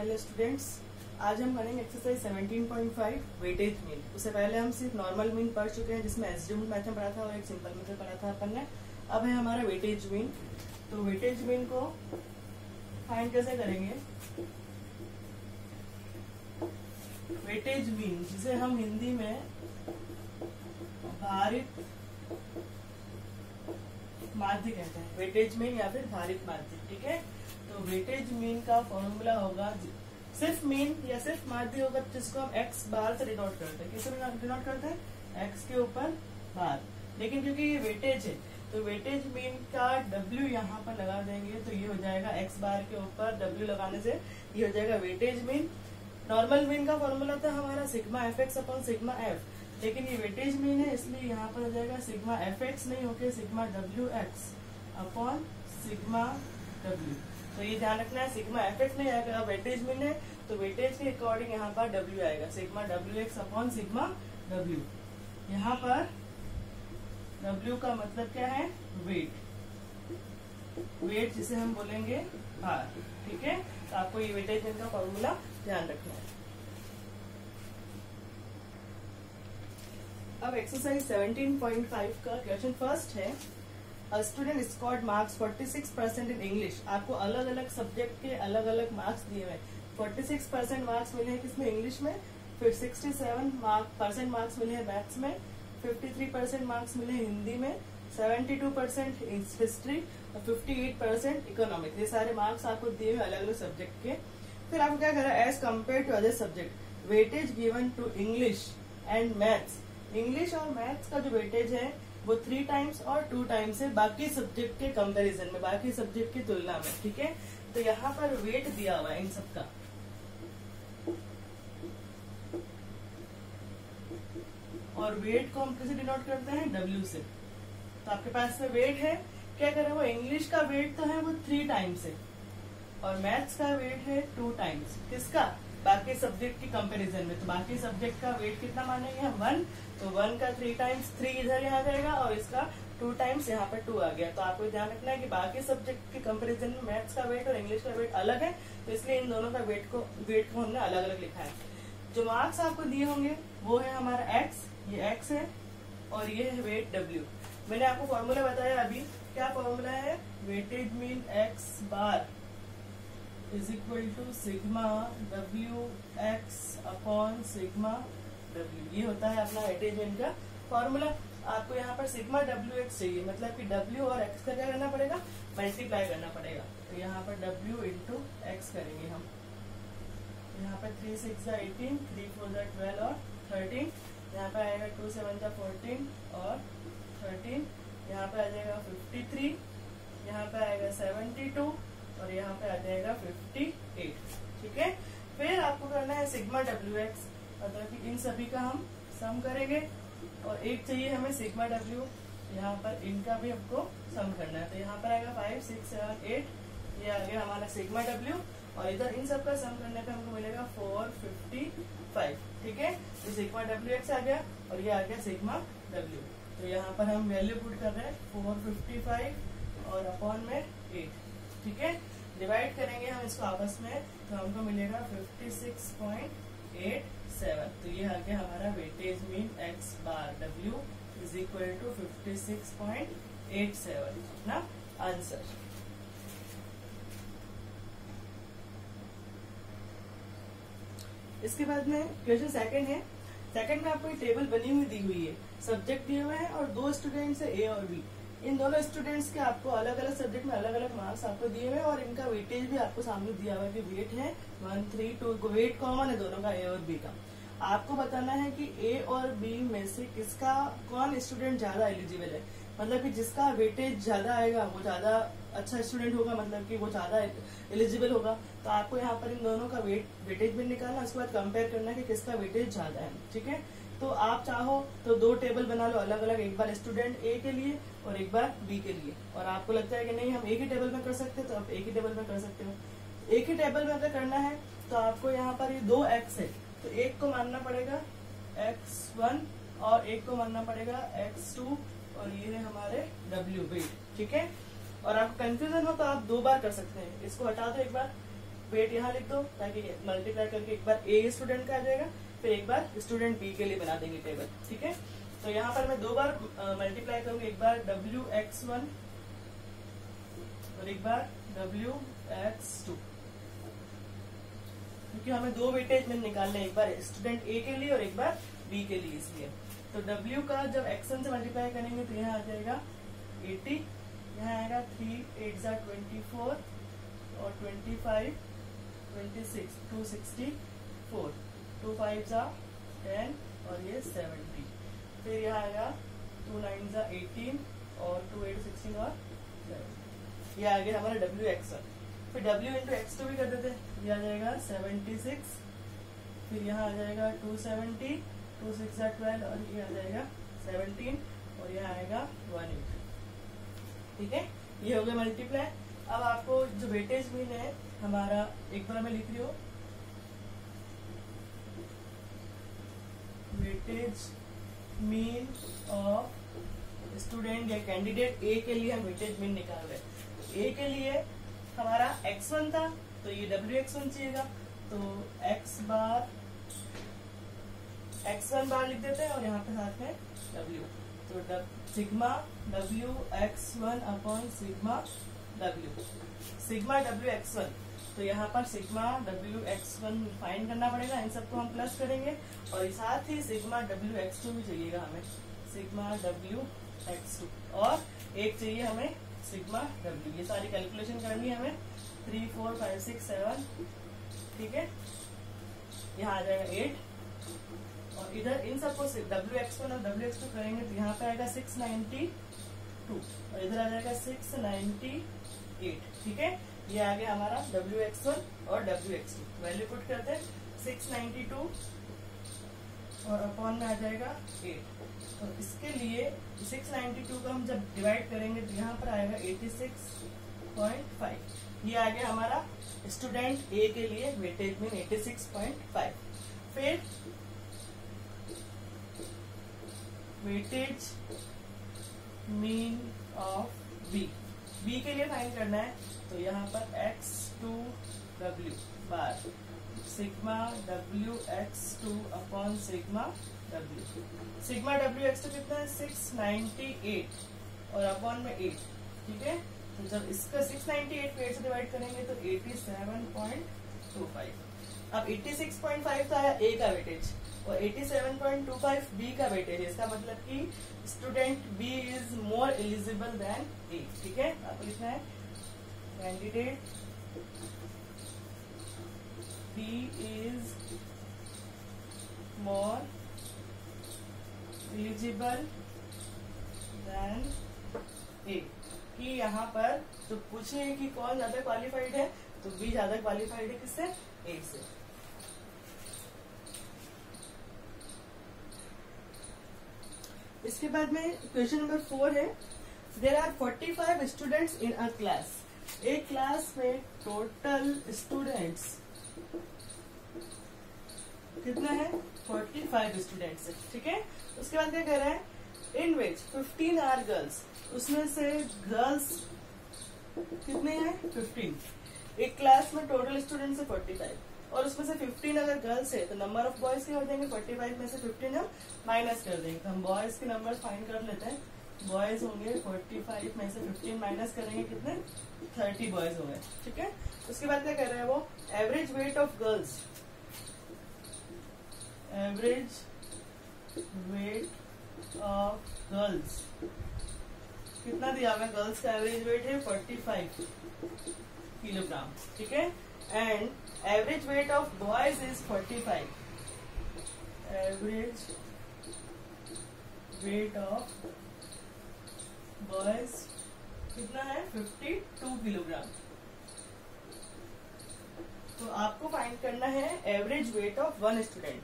Hello students, आज हम करेंगे एक्सरसाइज 17.5 वेटेज मीन। उससे पहले हम सिर्फ नॉर्मल मीन पढ़ चुके हैं, जिसमें एसडीएम मैथड पढ़ा था और एक सिंपल मेथड पढ़ा था अपन ने। अब है हमारा वेटेज मीन। तो वेटेज मीन को फाइंड कैसे करेंगे? वेटेज मीन, जिसे हम हिंदी में भारित माध्य कहते हैं, वेटेज मीन या फिर भारित माध्य। ठीक है, तो वेटेज मीन का फॉर्मूला होगा, सिर्फ मीन या सिर्फ माध्य होगा जिसको हम एक्स बार से डिनोट करते हैं। किससे डिनोट करते हैं? एक्स के ऊपर बार। लेकिन क्योंकि ये वेटेज है तो वेटेज मीन का डब्ल्यू यहाँ पर लगा देंगे, तो ये हो जाएगा एक्स बार के ऊपर डब्ल्यू लगाने से ये हो जाएगा वेटेज मीन। नॉर्मल मीन का फॉर्मूला था हमारा sigma F x upon sigma F, लेकिन ये वेटेज मीन है इसलिए यहाँ पर हो जाएगा सिग्मा एफ एक्स नहीं होके sigma W X upon sigma W. तो ये ध्यान रखना है, सिग्मा एफ एक्स नहीं आएगा, वेटेज मीन है तो वेटेज के अकॉर्डिंग यहाँ पर डब्ल्यू आएगा, sigma W X upon sigma W. यहाँ पर डब्ल्यू का मतलब क्या है? वेट, वेट जिसे हम बोलेंगे भार। ठीक है, तो आपको ये वेटेज मीन का फॉर्मूला ध्यान रखना है। अब एक्सरसाइज 17.5 का क्वेश्चन फर्स्ट है, student scored marks 46% in English. आपको अलग अलग सब्जेक्ट के अलग अलग मार्क्स दिए हुए। 46% मार्क्स मिले हैं किसमें? इंग्लिश में। फिर 67% मार्क्स मिले हैं मैथ्स में, 53% मार्क्स मिले हैं हिंदी में, 72% हिस्ट्री और 58% इकोनॉमिक्स। ये सारे मार्क्स आपको दिए हुए अलग अलग सब्जेक्ट के। फिर आपको क्या करा? As compared to other subject weightage given to English and maths. English और मैथ्स का जो वेटेज है वो 3 टाइम्स और 2 टाइम्स है बाकी सब्जेक्ट के कंपैरिजन में, बाकी सब्जेक्ट की तुलना में। ठीक है, तो यहाँ पर वेट दिया हुआ है इन सबका। और वेट को हम कैसे डिनोट करते हैं? डब्ल्यू से। तो आपके पास में वेट है, क्या करें? वो इंग्लिश का वेट तो है वो 3 टाइम्स है और मैथ्स का वेट है 2 टाइम्स। किसका? बाकी सब्जेक्ट की कंपैरिजन में। तो बाकी सब्जेक्ट का वेट कितना मानेंगे हम? 1। तो 1 का 3 टाइम्स 3 इधर यहाँ जाएगा और इसका 2 टाइम्स यहाँ पर 2 आ गया। तो आपको ध्यान रखना है कि बाकी सब्जेक्ट के कंपैरिजन में मैथ्स का वेट और इंग्लिश का वेट अलग है, तो इसलिए इन दोनों का वेट को हमने अलग अलग लिखा है। जो मार्क्स आपको दिए होंगे वो है हमारा एक्स, ये एक्स है और ये है वेट डब्ल्यू। मैंने आपको फॉर्मूला बताया अभी, क्या फॉर्मूला है? Weightage mean x bar is equal to sigma W X upon sigma W. ये होता है अपना वेटेज मीन का फॉर्मूला। आपको यहाँ पर सिग्मा डब्ल्यू एक्स चाहिए, मतलब कि डब्ल्यू और एक्स का क्या करना पड़ेगा? मल्टीप्लाई करना पड़ेगा। तो यहाँ पर डब्ल्यू इंटू एक्स करेंगे हम। यहाँ पर 3 6 18, 3 4 12 और 13। यहाँ पर आएगा 2 7 14 और 13। यहाँ पे आ जाएगा 53, यहाँ पे आएगा 72 और यहाँ पे आ जाएगा 58। ठीक है, फिर आपको करना है सिग्मा डब्ल्यू एक्स, मतलब कि इन सभी का हम सम करेंगे और एक चाहिए हमें सिग्मा डब्ल्यू, यहाँ पर इनका भी हमको सम करना है। तो यहाँ पर आएगा 5 6 7 8, ये आ गया हमारा सिग्मा डब्ल्यू और इधर इन सब का सम करने पे हमको मिलेगा 455। ठीक है, तो सिग्मा डब्ल्यू एक्स आ गया और ये आ गया सिग्मा डब्ल्यू। तो यहाँ पर हम वैल्यू पुट कर रहे हैं 455 और अपॉन में 8। ठीक है, डिवाइड करेंगे हम इसको आपस में तो हमको मिलेगा 56.87। तो ये आ गया हमारा वेटेज मीन एक्स बार डब्ल्यू इज इक्वल टू 56.87 अपना आंसर। इसके बाद में क्वेश्चन सेकंड है। सेकंड में आपको एक टेबल बनी हुई दी हुई है, सब्जेक्ट दिए हुए हैं और 2 स्टूडेंट्स है ए और बी। इन दोनों स्टूडेंट्स के आपको अलग अलग सब्जेक्ट में अलग अलग मार्क्स आपको दिए हुए हैं और इनका वेटेज भी आपको सामने दिया हुआ है कि वेट है 1 3 2, वेट कॉमन है दोनों का, ए और बी का। आपको बताना है कि ए और बी में से किसका कौन स्टूडेंट ज्यादा एलिजिबल है, मतलब कि जिसका वेटेज ज्यादा आएगा वो ज्यादा अच्छा स्टूडेंट होगा, मतलब कि वो ज्यादा एलिजिबल होगा। तो आपको यहाँ पर इन दोनों का वेटेज भी निकालना, उसके बाद कंपेयर करना है कि किसका वेटेज ज्यादा है। ठीक है, तो आप चाहो तो 2 टेबल बना लो अलग अलग, एक बार स्टूडेंट ए के लिए और एक बार बी के लिए। और आपको लगता है कि नहीं हम एक ही टेबल में कर सकते हैं तो आप एक ही टेबल में कर सकते हो। एक ही टेबल में अगर करना है तो आपको यहाँ पर ये 2 एक्स है तो एक को मानना पड़ेगा x1 और एक को मानना पड़ेगा x2 और ये है हमारे w वेट। ठीक है, और आपको कंफ्यूजन हो तो आप 2 बार कर सकते हैं। इसको हटा दो एक बार, वेट यहाँ लिख दो ताकि मल्टीप्लाई करके एक बार ए स्टूडेंट का आ जाएगा, फिर एक बार स्टूडेंट बी के लिए बना देंगे टेबल। ठीक है, तो यहाँ पर मैं 2 बार मल्टीप्लाई करूंगी, एक बार WX1 और एक बार WX2, क्योंकि हमें 2 वेटेज में निकालने, एक बार स्टूडेंट ए के लिए और एक बार बी के लिए, इसलिए। तो W का जब X1 से मल्टीप्लाई करेंगे तो यहाँ आ जाएगा 80, यहाँ आएगा 3 8 जा 24 और 25 26 264, 2 5 जा 10 और ये 70, फिर यहाँ आएगा 2 9 जा 18 और 2 8 16 और 7, ये आ गया हमारा WX1। फिर W इंटू X2 भी कर देते, ये आ जाएगा 76, फिर यहाँ आ जाएगा 270, 2 6 जा 12 और ये आ जाएगा 17 और यहाँ आएगा 180। ठीक है, ये हो गया मल्टीप्लाई। अब आपको जो वेटेज मीन है हमारा, एक बार मैं लिख रही हूँ, वेटेज मीन ऑफ स्टूडेंट या कैंडिडेट ए के लिए हम वेटेज मीन निकाल रहे हैं। ए के लिए हमारा X1 था तो ये WX1 चाहिएगा, तो X1 बार लिख देते हैं और यहाँ पे साथ में W, तो sigma WX1 upon sigma WX1, तो यहाँ पर सिग्मा WX1 फाइंड करना पड़ेगा, इन सबको हम प्लस करेंगे और साथ ही सिग्मा WX2 भी चाहिएगा हमें, सिग्मा WX2, और एक चाहिए हमें सिग्मा W। ये सारी कैलकुलेशन करनी है हमें, 3 4 5 6 7, ठीक है, यहाँ आ जाएगा 8, और इधर इन सबको WX1 और WX2 करेंगे तो यहाँ पे आएगा 692 और इधर आ जाएगा 698। ठीक है, ये आ गया हमारा WX1 और WX2। वैल्यू पुट करते हैं, 692 और अपॉन में आ जाएगा 8। तो इसके लिए 692 को हम जब डिवाइड करेंगे तो यहाँ पर आएगा 86.5। ये आ गया हमारा स्टूडेंट ए के लिए वेटेज में 86.5। फिर वेटेज मीन ऑफ बी के लिए फाइंड करना है, तो यहाँ पर X2W bar sigma WX2 upon sigma W। Sigma WX2 कितना है 698 और अपॉन में 8। ठीक है, तो जब इसका 698 को 8 से डिवाइड करेंगे तो 87.25। अब 86.5 तो आया ए का वेटेज और 87.25 बी का वेटेज है, इसका मतलब कि student B is more eligible than A. ठीक है, आपको लिखना है candidate B is more eligible than A, कि यहाँ पर तो पूछे कि कौन ज्यादा क्वालिफाइड है, तो बी ज्यादा क्वालिफाइड है किससे, ए से। इसके बाद में क्वेश्चन नंबर 4 है, there are 45 students in a class. एक क्लास में टोटल स्टूडेंट्स कितना है, 45 स्टूडेंट्स है। ठीक है, उसके बाद क्या कह रहा है, इन विच 15 आर गर्ल्स, उसमें से गर्ल्स कितने हैं 15। एक क्लास में टोटल स्टूडेंट्स है 45 और उसमें से 15 अगर गर्ल्स है तो नंबर ऑफ बॉयज क्या हो जाएंगे, 45 में से 15 हम माइनस कर देंगे। तो हम बॉयज के नंबर फाइंड कर लेते हैं। बॉयज होंगे 45 में से 15 माइनस करेंगे कितने, 30 बॉयज होंगे। ठीक है, उसके बाद क्या कर रहे हैं वो, average weight of girls, average weight of girls कितना दिया हुआ है, गर्ल्स का एवरेज वेट है 45 किलोग्राम। ठीक है, and average weight of boys is 45। Average weight of boys कितना है 52 किलोग्राम। तो आपको फाइंड करना है average weight of one student.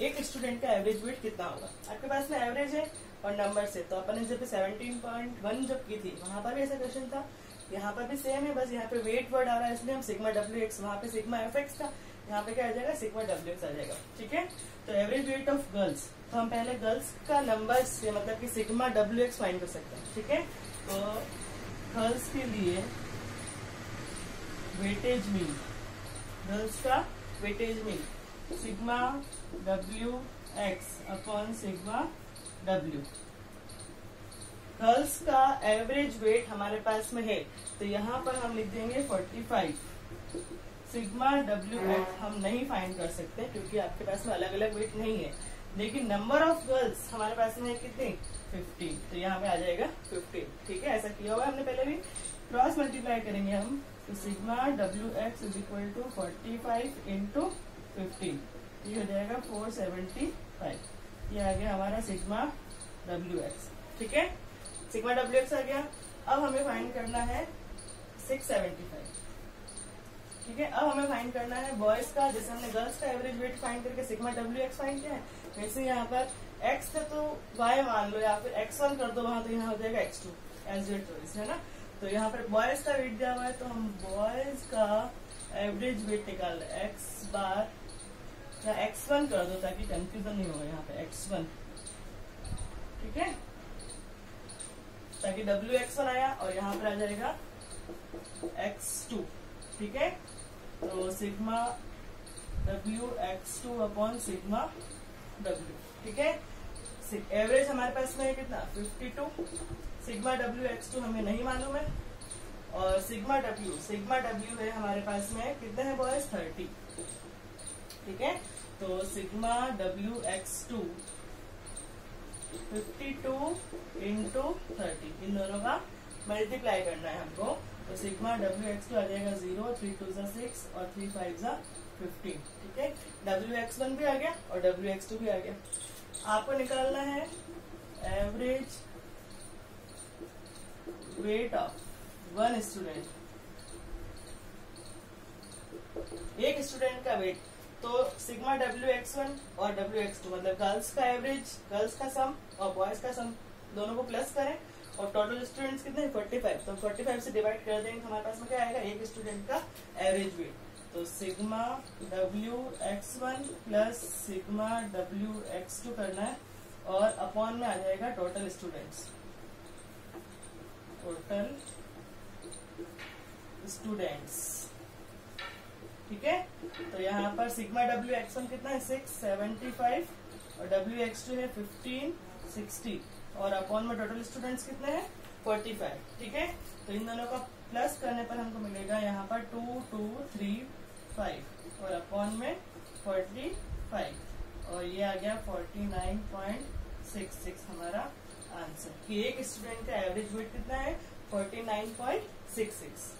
एक स्टूडेंट का एवरेज वेट कितना होगा। आपके पास में एवरेज है और नंबर से, तो अपन ने जब 17.1 जब की थी वहां पर भी ऐसा क्वेश्चन था, यहाँ पर भी सेम है, बस यहाँ पे वेट वर्ड आ रहा है इसलिए हम सिग्मा WX, वहां पे सिग्मा FX था, यहाँ पे क्या आ जाएगा सिग्मा WX आ जाएगा। ठीक है, तो एवरेज वेट ऑफ गर्ल्स, तो हम पहले गर्ल्स का नंबर से मतलब कि सिग्मा WX फाइंड कर सकते हैं। ठीक है, तो गर्ल्स के लिए वेटेज मीन गर्ल्स का weightage mean sigma W X upon sigma W. Girls का एवरेज वेट हमारे पास में है, तो यहाँ पर हम लिख देंगे 45। सिग्मा डब्ल्यू एक्स हम नहीं फाइंड कर सकते क्योंकि आपके पास में अलग अलग वेट नहीं है, लेकिन नंबर ऑफ गर्ल्स हमारे पास में है कितनी 15, तो यहाँ पे आ जाएगा 15। ठीक है, ऐसा किया हुआ है हमने पहले भी। क्रॉस मल्टीप्लाई करेंगे हम, तो sigma W x is equal to 45 into 15, ये हो जाएगा 475। ये आ गया हमारा सिग्मा डब्ल्यू एक्स। ठीक है, सिग्मा डब्ल्यू एक्स आ गया। अब हमें फाइंड करना है 675। ठीक है, अब हमें फाइंड करना है बॉयज का, जैसे हमने गर्ल्स का एवरेज वेट फाइंड करके सिग्मा डब्ल्यू एक्स फाइंड किया है, वैसे यहाँ पर एक्स था तो वाई मान लो या फिर x1 कर दो वहां, तो यहाँ हो जाएगा x2 एज योर चॉइस, है ना। तो यहाँ पर बॉयज का वेट दिया हुआ है, तो हम बॉयज का एवरेज वेट निकाल रहे हैं x बार या x1 कर दो ताकि कंफ्यूजन नहीं होगा यहाँ पे x1। ठीक है, ताकि WX1 आया और यहाँ पर आ जाएगा x2। ठीक है, तो sigma WX2 upon sigma W। ठीक है, एवरेज हमारे पास में है कितना 52। सिग्मा WX2 हमें नहीं मालूम है, और सिग्मा W है हमारे पास में कितने हैं बॉयज 30। ठीक है, तो सिग्मा WX2 52 इंटू 30, इन दोनों का मल्टीप्लाई करना है हमको, तो सिग्मा WX2 आ जाएगा 0, 3 2 6 और 3 5 15। ठीक है, WX1 भी आ गया और WX2 भी आ गया। आपको निकालना है average weight of one student, एक स्टूडेंट का वेट। तो सिग्मा WX1 और WX2 मतलब गर्ल्स का एवरेज, गर्ल्स का सम और बॉयज का सम, दोनों को प्लस करें और टोटल स्टूडेंट्स कितने हैं 45, तो 45 से डिवाइड कर देंगे, हमारे पास में क्या आएगा एक स्टूडेंट का एवरेज वेट। तो sigma WX1 plus sigma WX2 करना है और अपॉन में आ जाएगा टोटल स्टूडेंट्स, ठीक है, तो यहाँ पर सिग्मा WX1 कितना है 675 और WX2 है 15 60 और अपॉन में टोटल स्टूडेंट्स कितने हैं 45। ठीक है, तो इन दोनों का प्लस करने पर हमको मिलेगा यहाँ पर 2 2 3 5 और अपॉन में 45 और ये आ गया 49.66 हमारा आंसर कि एक स्टूडेंट का एवरेज वेट कितना है 49.66।